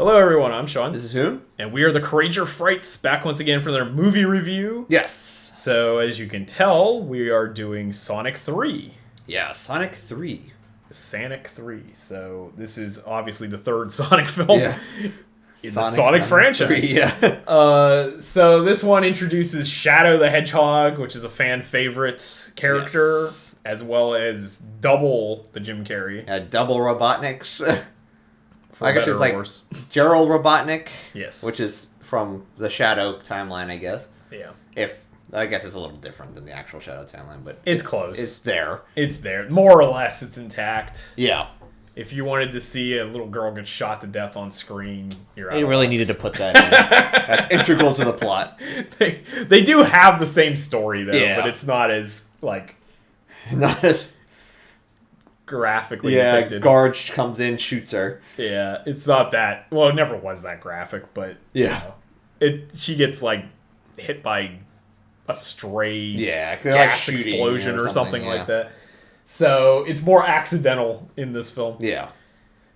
Hello everyone, I'm Sean. This is who? And we are the Courageour Frights, back once again for their movie review. Yes. So, as you can tell, we are doing Sonic 3. Yeah, Sonic 3. Sonic 3. So, this is obviously the third Sonic film in the Sonic franchise. 3, yeah. So, this one introduces Shadow the Hedgehog, which is a fan favorite character, as well as Double the Jim Carrey. Yeah, Double Robotniks. I guess it's like worse. Gerald Robotnik. Yes. Which is from the Shadow timeline, I guess. Yeah. I guess it's a little different than the actual Shadow timeline, but it's close. It's there. It's there. More or less, it's intact. Yeah. If you wanted to see a little girl get shot to death on screen, you're out. They really needed to put that in. That's integral to the plot. They do have the same story, though, yeah. but it's not as, not as graphically depicted. Garge comes in, shoots her. Yeah, it's not that. Well, it never was that graphic, but she gets hit by a stray gas explosion or something like that. So it's more accidental in this film. Yeah.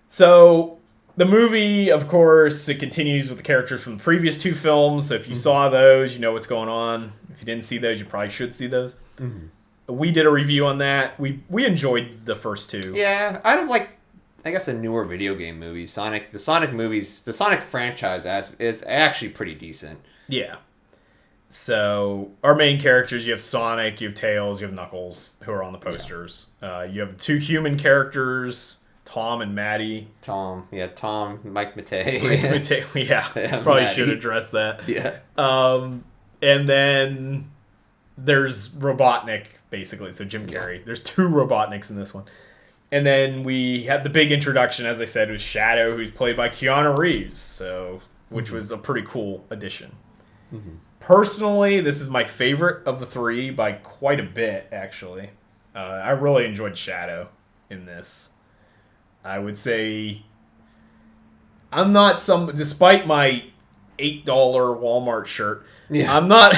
So the movie, of course, it continues with the characters from the previous two films. So if you saw those, you know what's going on. If you didn't see those, you probably should see those. Mm-hmm. We did a review on that. We enjoyed the first two. Yeah, out of I guess the newer video game movies, the Sonic movies, the Sonic franchise is actually pretty decent. Yeah. So our main characters, you have Sonic, you have Tails, you have Knuckles, who are on the posters. Yeah. You have two human characters, Tom and Maddie. Tom, Mike Matei. Mike Matei, yeah probably Maddie. Should address that. Yeah. And then there's Robotnik, basically, so Jim Carrey. Yeah. There's two Robotniks in this one. And then we had the big introduction, as I said, was Shadow, who's played by Keanu Reeves, which was a pretty cool addition. Mm-hmm. Personally, this is my favorite of the three by quite a bit, actually. I really enjoyed Shadow in this. I would say I'm not despite my $8 Walmart shirt, I'm not,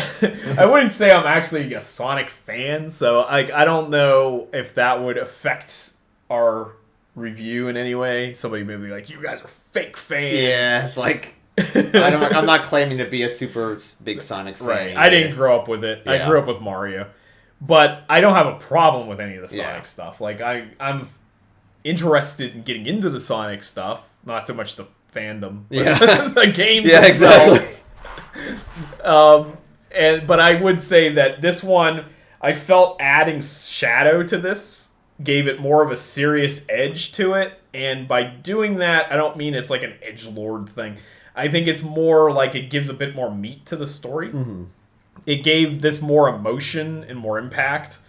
I wouldn't say I'm actually a Sonic fan, so I don't know if that would affect our review in any way. Somebody may be like, you guys are fake fans. Yeah, it's I'm not claiming to be a super big Sonic fan. Right. I didn't grow up with it. Yeah. I grew up with Mario. But I don't have a problem with any of the Sonic stuff. I'm interested in getting into the Sonic stuff, not so much the fandom, but the games themselves. Exactly. But I would say that this one, I felt adding Shadow to this gave it more of a serious edge to it. And by doing that, I don't mean it's like an edgelord thing. I think it's more like it gives a bit more meat to the story. Mm-hmm. It gave this more emotion and more impact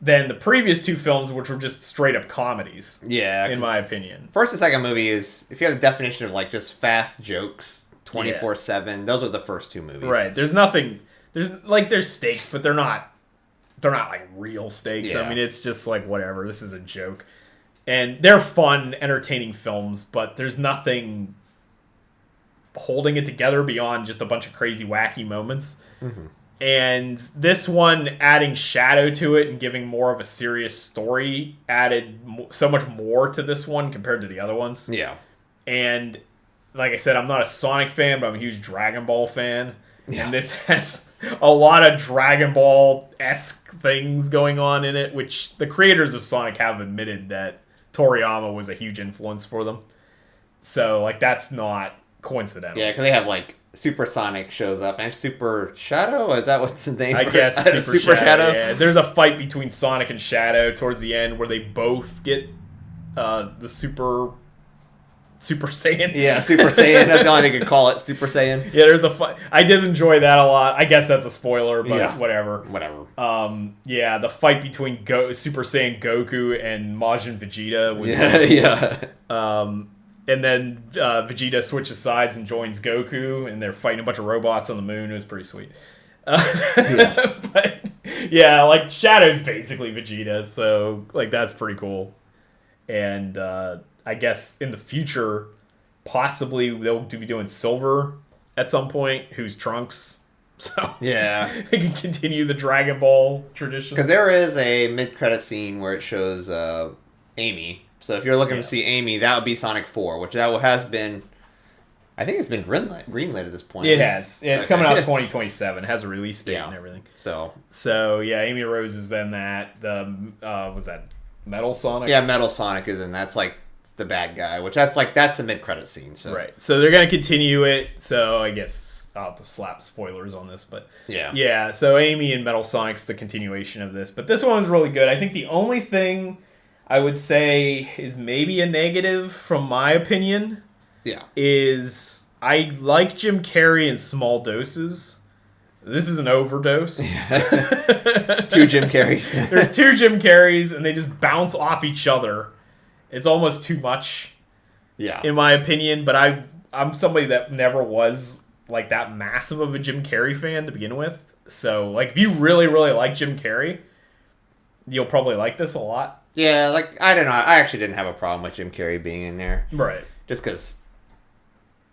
than the previous two films, which were just straight up comedies. Yeah, in my opinion. First and second movie is, if you have the definition of just fast jokes 24/7, those are the first two movies. Right. There's nothing. There's stakes, but they're not like real stakes. Yeah. I mean, it's just whatever. This is a joke, and they're fun, entertaining films, but there's nothing holding it together beyond just a bunch of crazy, wacky moments. Mm-hmm. And this one, adding Shadow to it and giving more of a serious story, added so much more to this one compared to the other ones. Yeah. And like I said, I'm not a Sonic fan, but I'm a huge Dragon Ball fan. Yeah. And this has a lot of Dragon Ball-esque things going on in it, which the creators of Sonic have admitted that Toriyama was a huge influence for them. So, that's not coincidental. Yeah, because they have Super Sonic shows up and Super Shadow. Is that what's the name? I guess Super Shadow. Yeah, there's a fight between Sonic and Shadow towards the end where they both get the Super Saiyan. Yeah, Super Saiyan. That's the only thing you can call it. Super Saiyan. Yeah, there's a fight. I did enjoy that a lot. I guess that's a spoiler, but whatever. Yeah, the fight between Super Saiyan Goku and Majin Vegeta was and then Vegeta switches sides and joins Goku, and they're fighting a bunch of robots on the moon. It was pretty sweet. Yes. But, yeah, Shadow's basically Vegeta, so, that's pretty cool. And I guess in the future, possibly they'll be doing Silver at some point, who's Trunks. So, they can continue the Dragon Ball tradition. Because there is a mid-credit scene where it shows Amy. So if you're looking to see Amy, that would be Sonic 4, which that has been I think it's been greenlit at this point. It has. Yeah, it's coming out 2027. It has a release date and everything. So yeah, Amy Rose is in that. Was that Metal Sonic? Yeah, Metal Sonic is in. That's like the bad guy, which that's the mid-credit scene. So right. So they're gonna continue it. So I guess I'll have to slap spoilers on this, but yeah. So Amy and Metal Sonic's the continuation of this, but this one's really good. I think the only thing I would say is maybe a negative from my opinion. Yeah. Is I like Jim Carrey in small doses. This is an overdose. 2 Jim Carreys. There's 2 Jim Carreys, and they just bounce off each other. It's almost too much. Yeah. In my opinion, but I'm somebody that never was like that massive of a Jim Carrey fan to begin with. So like if you really, really like Jim Carrey, you'll probably like this a lot. Yeah, like I don't know. I actually didn't have a problem with Jim Carrey being in there. Right. Just because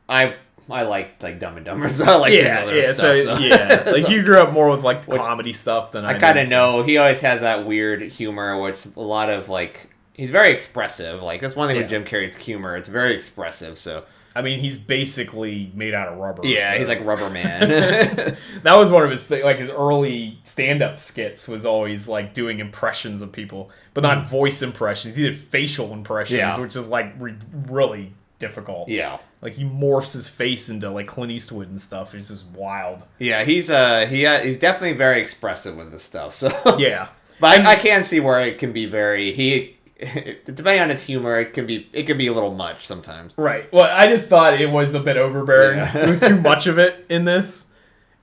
I liked like Dumb and Dumber, so I like his other stuff. So. Like So, you grew up more with like the comedy stuff than I kind of know. He always has that weird humor, which a lot of like he's very expressive. Like that's one thing with Jim Carrey's humor; it's very expressive. So I mean, he's basically made out of rubber. Yeah, so. He's like Rubber Man. That was one of his like his early stand-up skits was always like doing impressions of people, but not voice impressions. He did facial impressions, which is like really difficult. Yeah. Like he morphs his face into like Clint Eastwood and stuff. It's just wild. Yeah, he's definitely very expressive with this stuff. So yeah, but I can see where it can be depending on his humor, it can be a little much sometimes. Right. Well, I just thought it was a bit overbearing. Yeah. There was too much of it in this,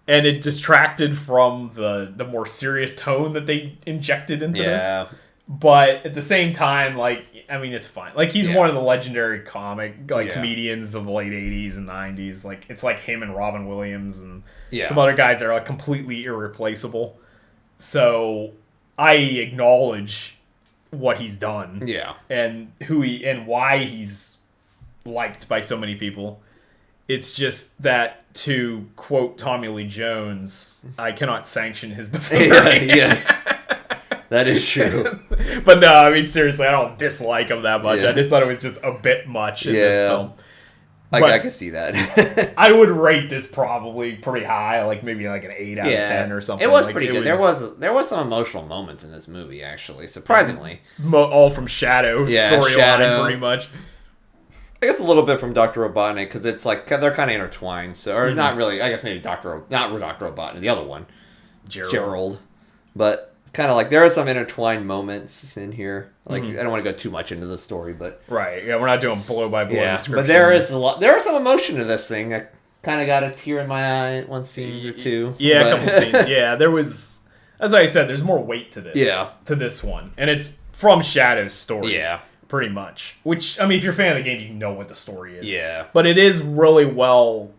and it distracted from the more serious tone that they injected into this. But at the same time, like, I mean, it's fine. Like, he's one of the legendary comedians of the late 80s and 90s. Like, it's like him and Robin Williams and some other guys that are like completely irreplaceable. So I acknowledge what he's done. Yeah. And and why he's liked by so many people. It's just that, to quote Tommy Lee Jones, I cannot sanction his buffoonery. Yes. That is true. But no, I mean, seriously, I don't dislike him that much. I just thought it was just a bit much in this film. I can see that. I would rate this probably pretty high, like maybe like an 8 out of 10 or something. It was pretty good. There was some emotional moments in this movie, actually, surprisingly. All from Shadow storyline, pretty much. I guess a little bit from Dr. Robotnik, because it's like they're kind of intertwined. So, or not really. I guess maybe not Dr. Robotnik, the other one, Gerald. But kind of like there are some intertwined moments in here. Like I don't want to go too much into the story, but we're not doing blow by blow description. But there is a lot. There is some emotion to this thing. I kind of got a tear in my eye at one scene or two. Yeah, a couple scenes. Yeah, there was. As I said, there's more weight to this. Yeah, to this one, and it's from Shadow's story. Yeah. Pretty much. Which, I mean, if you're a fan of the game, you know what the story is. Yeah. But it is really well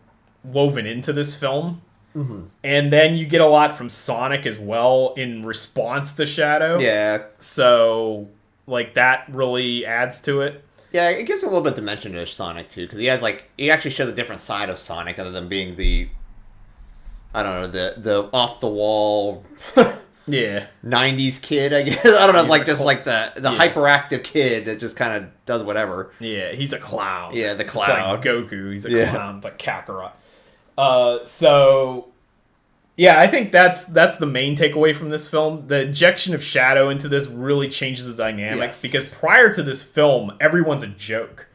woven into this film. Mm-hmm. And then you get a lot from Sonic as well in response to Shadow. Yeah. So, like, that really adds to it. Yeah, it gives a little bit of dimension to Sonic, too. Because he actually shows a different side of Sonic other than being the off-the-wall... Yeah, 90s kid, I guess. I don't know. It's like this, like the hyperactive kid that just kind of does whatever. Yeah, he's a clown. Yeah, the clown. It's like Goku. He's a clown, like Kakarot. So, yeah, I think that's the main takeaway from this film. The injection of Shadow into this really changes the dynamic because prior to this film, everyone's a joke.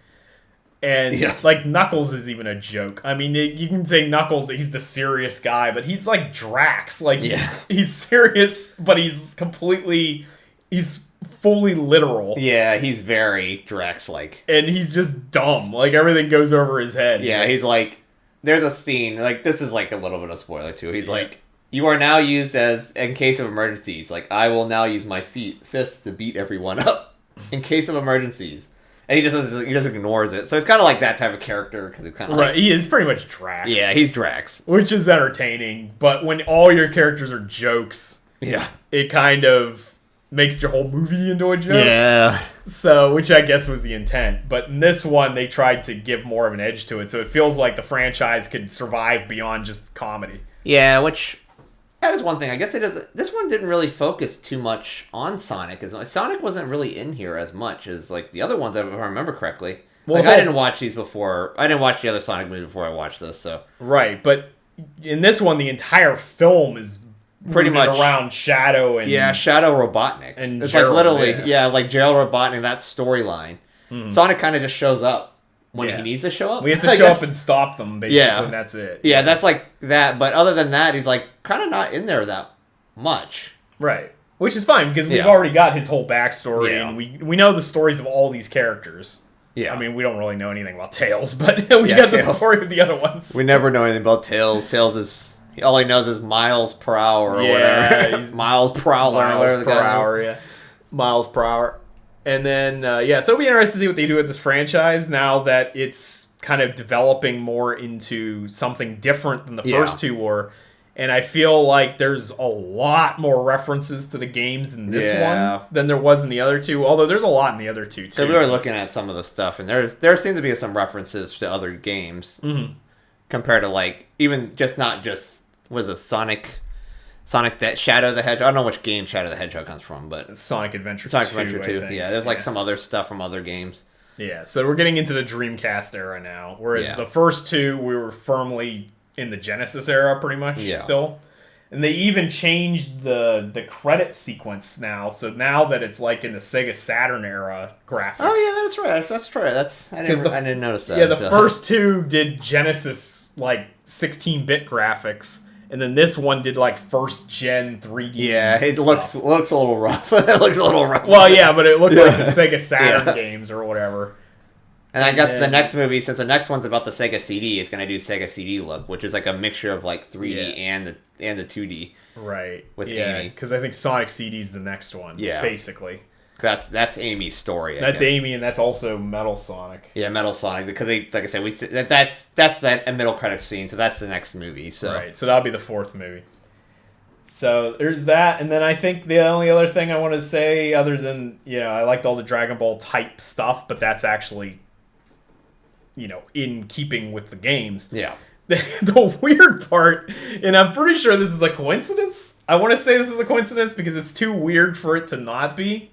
And, like, Knuckles is even a joke. I mean, you can say Knuckles, he's the serious guy, but he's like Drax. Like, he's serious, but he's fully literal. Yeah, he's very Drax-like. And he's just dumb. Like, everything goes over his head. Yeah, he's like, there's a scene, like, this is like a little bit of spoiler, too. He's like, you are now used in case of emergencies. Like, I will now use my fists to beat everyone up in case of emergencies. And he just ignores it. So it's kind of like that type of character. Cause it's kind of right, he is pretty much Drax. Yeah, he's Drax. Which is entertaining. But when all your characters are jokes, it kind of makes your whole movie into a joke. Yeah. So, which I guess was the intent. But in this one, they tried to give more of an edge to it. So it feels like the franchise could survive beyond just comedy. Yeah, which... that is one thing. I guess it is. This one didn't really focus too much on Sonic. Sonic wasn't really in here as much as like the other ones, if I remember correctly. Well, like, I didn't watch these before. I didn't watch the other Sonic movies before I watched this, so... Right, but in this one, the entire film is pretty much around Shadow and... Yeah, Shadow Robotnik. And it's Gerald, like literally, like Gerald Robotnik, that storyline. Sonic kind of just shows up when he needs to show up. He has to show up and stop them, basically, and that's it. Yeah, that's like that, but other than that, he's like kind of not in there that much. Right. Which is fine, because we've already got his whole backstory, and we know the stories of all these characters. Yeah. I mean, we don't really know anything about Tails, but we got the story of the other ones. We never know anything about Tails. Tails is... All he knows is miles per hour or whatever. Miles per hour. Miles per hour, yeah. Miles per hour. And then, so it'll be interesting to see what they do with this franchise now that it's kind of developing more into something different than the first two were. And I feel like there's a lot more references to the games in this one than there was in the other two. Although there's a lot in the other two, too. So we were looking at some of the stuff, and there seems to be some references to other games. Compared to, like, even not just, was it Sonic that Shadow the Hedgehog? I don't know which game Shadow the Hedgehog comes from, but... Sonic Adventure 2, I think. Yeah, there's, like, some other stuff from other games. Yeah, so we're getting into the Dreamcast era now. Whereas the first two, we were firmly... in the Genesis era, pretty much, still. And they even changed the credit sequence now, so now that it's like in the Sega Saturn era graphics. Oh, yeah, that's right. I didn't notice that. Yeah, the first two did Genesis, like, 16-bit graphics, and then this one did, like, first-gen 3D Yeah, it looks a little rough. It looks a little rough. Well, yeah, but it looked like the Sega Saturn games or whatever. And I guess the next movie, since the next one's about the Sega CD, it's going to do Sega CD look, which is like a mixture of like 3D and the 2D. Right. With Amy. Because I think Sonic CD's the next one. Yeah. Basically. That's Amy's story. That's Amy, and that's also Metal Sonic. Yeah, Metal Sonic, because like I said, that's that middle credits scene, so that's the next movie. So. Right. So that'll be the fourth movie. So there's that, and then I think the only other thing I want to say, other than I liked all the Dragon Ball type stuff, but that's actually. In keeping with the games. Yeah. The weird part, and I'm pretty sure this is a coincidence. I want to say this is a coincidence because it's too weird for it to not be,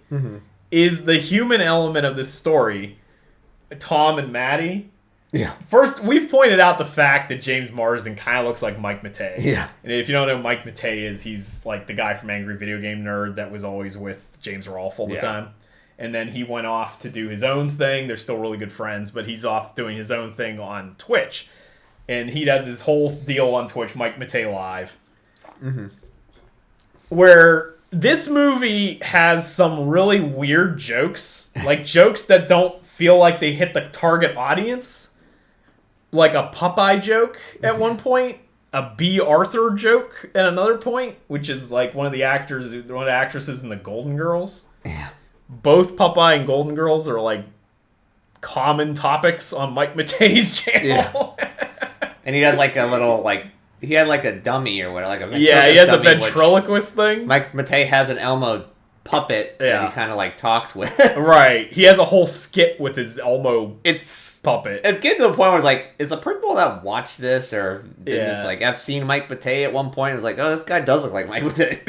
is the human element of this story, Tom and Maddie. Yeah. First, we've pointed out the fact that James Marsden kind of looks like Mike Matei. Yeah. And if you don't know who Mike Matei is, he's like the guy from Angry Video Game Nerd that was always with James Rolfe all the time. And then he went off to do his own thing. They're still really good friends, but he's off doing his own thing on Twitch. And he does his whole deal on Twitch, Mike Matei Live. Where this movie has some really weird jokes. Like jokes that don't feel like they hit the target audience. Like a Popeye joke at one point. A B. Arthur joke at another point. Which is like one of the actresses in the Golden Girls. Yeah. Both Popeye and Golden Girls are like common topics on Mike Matei's channel. Yeah. And he does like a little he had like a dummy or whatever, like a he has a ventriloquist thing. Mike Matei has an Elmo puppet that he kind of like talks with. Right. He has a whole skit with his Elmo puppet. It's getting to the point where it's like, is the people that watch this or I've seen Mike Matei at one point. It's like, oh, this guy does look like Mike Matei.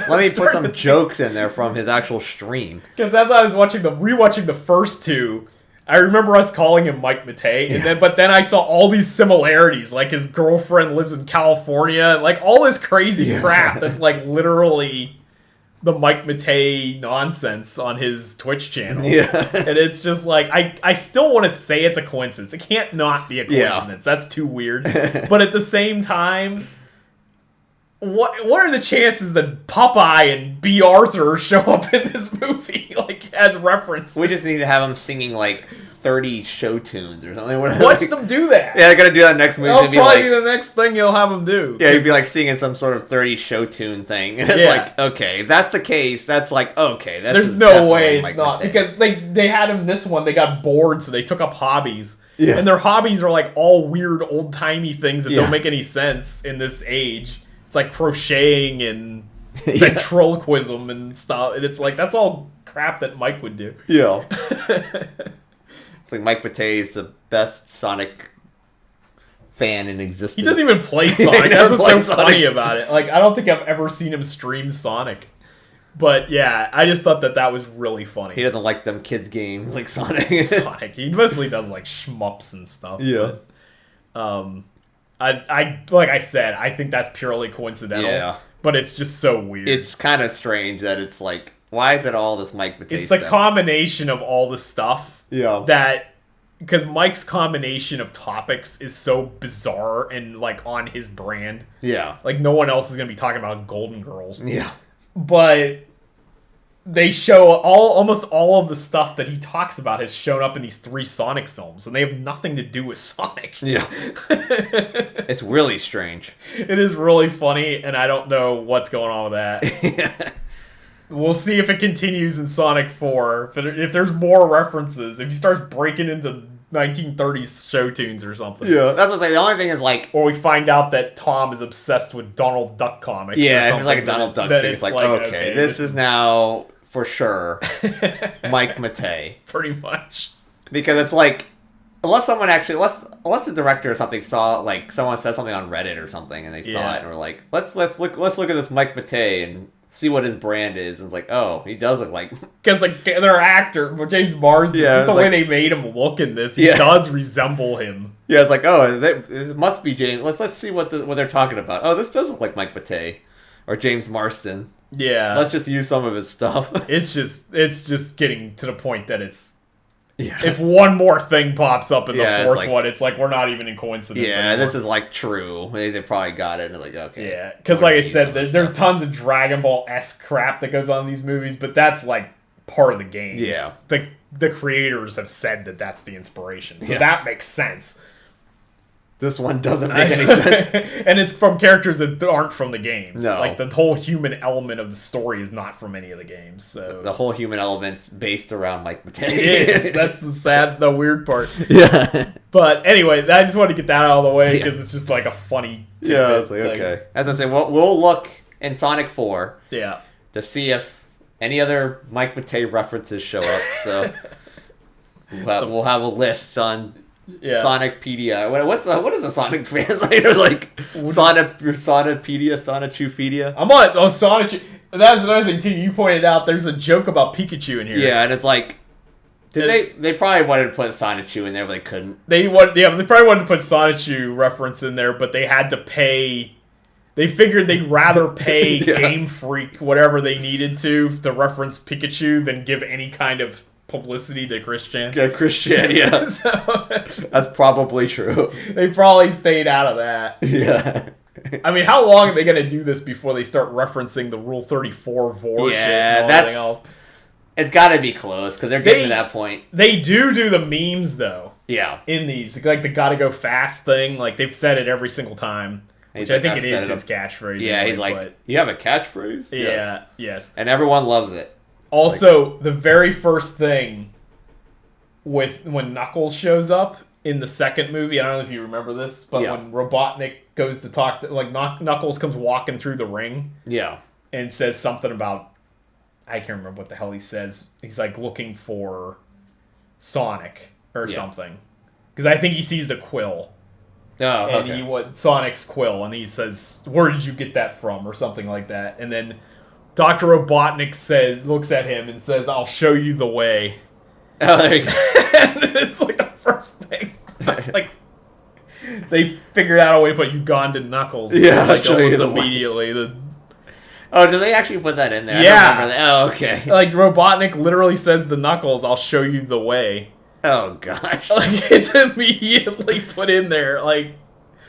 Let me put some jokes in there from his actual stream. Because as I was rewatching the first two, I remember us calling him Mike Matei, and then I saw all these similarities, like his girlfriend lives in California, like all this crazy crap that's like literally the Mike Matei nonsense on his Twitch channel. Yeah. And it's just like, I still want to say it's a coincidence. It can't not be a coincidence. That's too weird. But at the same time, what are the chances that Popeye and B. Arthur show up in this movie, like, as reference? We just need to have them singing, like, 30 show tunes or something. Watch them do that. Yeah, they're going to do that next movie. That'll probably be the next thing you'll have them do. Yeah, he'd be, like, singing some sort of 30 show tune thing. And it's like, okay, if that's the case, that's like, okay. There's no way it's not. Because they had him this one, they got bored, so they took up hobbies. Yeah. And their hobbies are, like, all weird, old-timey things that don't make any sense in this age. It's like crocheting and ventriloquism and stuff. And it's like, that's all crap that Mike would do. Yeah. It's like Mike Matei is the best Sonic fan in existence. He doesn't even play Sonic. That's what's so funny about it. Like, I don't think I've ever seen him stream Sonic. But yeah, I just thought that was really funny. He doesn't like them kids games like Sonic. Sonic. He mostly does like shmups and stuff. Yeah. But, I like I said, I think that's purely coincidental. Yeah. But it's just so weird. It's kind of strange that it's like, why is it all this Mike Matei It's the combination of all the stuff. Yeah. That, because Mike's combination of topics is so bizarre and like on his brand. Yeah. Like no one else is going to be talking about Golden Girls. Yeah. But they show almost all of the stuff that he talks about has shown up in these 3 Sonic films, and they have nothing to do with Sonic. Yeah. It's really strange. It is really funny, and I don't know what's going on with that. Yeah. We'll see if it continues in Sonic 4. If there's more references, if he starts breaking into 1930s show tunes or something. Yeah, that's what I'm saying. The only thing is like... Or we find out that Tom is obsessed with Donald Duck comics. Yeah, it's like a Donald Duck thing. It's like, okay, this is now, for sure, Mike Matei. Pretty much. Because it's like, unless the director or something saw, like, someone said something on Reddit or something, and they saw it, and were like, let's look at this Mike Matei, and see what his brand is, and it's like, oh, he does look like... Because, like, their actor, James Marsden, just the way they made him look in this, he does resemble him. Yeah, it's like, oh, this must be James... Let's see what they're talking about. Oh, this does look like Mike Matei. Or James Marsden. Yeah. Let's just use some of his stuff. It's just getting to the point that it's... Yeah. If one more thing pops up in the fourth one, it's like we're not even in coincidence anymore. This is like true. They probably got it and they're like, okay. Yeah, because like I said, there's tons of Dragon Ball-esque crap that goes on in these movies, but that's like part of the game. Yeah. The creators have said that that's the inspiration, so that makes sense. This one doesn't make any sense. And it's from characters that aren't from the games. No. Like, the whole human element of the story is not from any of the games. So the whole human element's based around Mike Matei. It is. That's the weird part. Yeah. But anyway, I just wanted to get that out of the way because it's just like a funny Yeah, it's like, okay. As I say, we'll look in Sonic 4 to see if any other Mike Matei references show up. So we'll have a list on... Yeah. Sonicpedia. What is the Sonic fans like? Like Sonicpedia, Sonichupedia. I'm on Sonic. That's another thing too. You pointed out there's a joke about Pikachu in here. Yeah, and it's like, they probably wanted to put Sonichu in there, but they couldn't. They probably wanted to put Sonichu reference in there, but they had to pay. They figured they'd rather pay Game Freak whatever they needed to reference Pikachu than give any kind of publicity to Christian. Yeah, Christian, yeah. So, that's probably true. They probably stayed out of that. Yeah. I mean, how long are they going to do this before they start referencing the Rule 34 vor shit and everything else? It's got to be close, because they're getting to that point. They do the memes, though. Yeah. In these. Like the gotta go fast thing. Like, they've said it every single time. Which I think it is his catchphrase. Yeah, he's like, you have a catchphrase? Yeah, yes. And everyone loves it. Also, the very first thing when Knuckles shows up in the second movie, I don't know if you remember this, but when Robotnik goes to talk, Knuckles comes walking through the ring, and says something about, I can't remember what the hell he says. He's like looking for Sonic or something, because I think he sees the quill. Oh, okay. And Sonic's quill, and he says, "Where did you get that from?" or something like that, and then Dr. Robotnik looks at him and says, "I'll show you the way." Oh, there you go. And it's like the first thing. It's like they figured out a way to put Ugandan Knuckles. Yeah, like almost immediately. Oh, did they actually put that in there? Yeah. I don't remember that. Oh, okay. Like Robotnik literally says to Knuckles, "I'll show you the way." Oh gosh. Like it's immediately put in there. Like,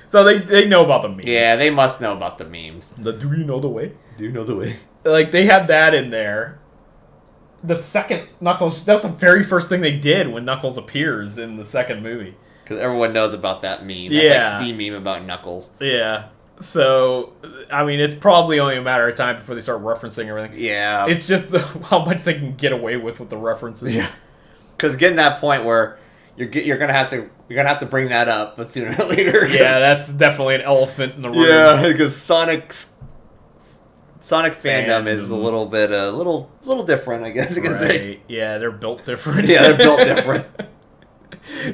so they know about the memes. Yeah, they must know about the memes. Do you know the way? Do you know the way? Like, they had that in there. The second Knuckles... That's the very first thing they did when Knuckles appears in the second movie. Because everyone knows about that meme. That's like the meme about Knuckles. Yeah. So, I mean, it's probably only a matter of time before they start referencing everything. Yeah. It's just how much they can get away with the references. Yeah. Because getting that point where you're gonna have to bring that up sooner or later. Yeah, that's definitely an elephant in the room. Yeah, because Sonic fandom is a little bit a little different, I guess you can say. Yeah, they're built different. Yeah, they're built different.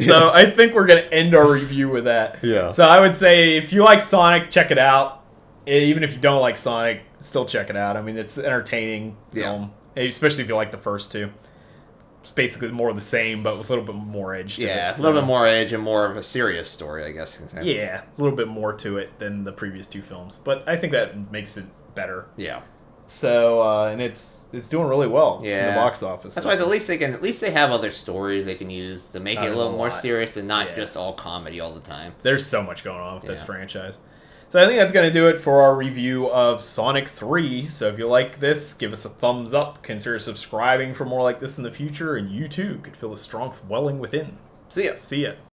So I think we're gonna end our review with that. Yeah. So I would say if you like Sonic, check it out. Even if you don't like Sonic, Still check it out. I mean, it's an entertaining film, especially if you like the first two. It's basically more of the same, but with a little bit more edge to it. Yeah, a little bit more edge and more of a serious story, I guess. Yeah, a little bit more to it than the previous two films, but I think that makes it better. Yeah. So, and it's doing really well in the box office. That's why at least they have other stories they can use to make it a little more serious and not just all comedy all the time. There's so much going on with this franchise. So I think that's going to do it for our review of Sonic 3. So if you like this, give us a thumbs up. Consider subscribing for more like this in the future, and you too could feel the strength welling within. See ya. See ya.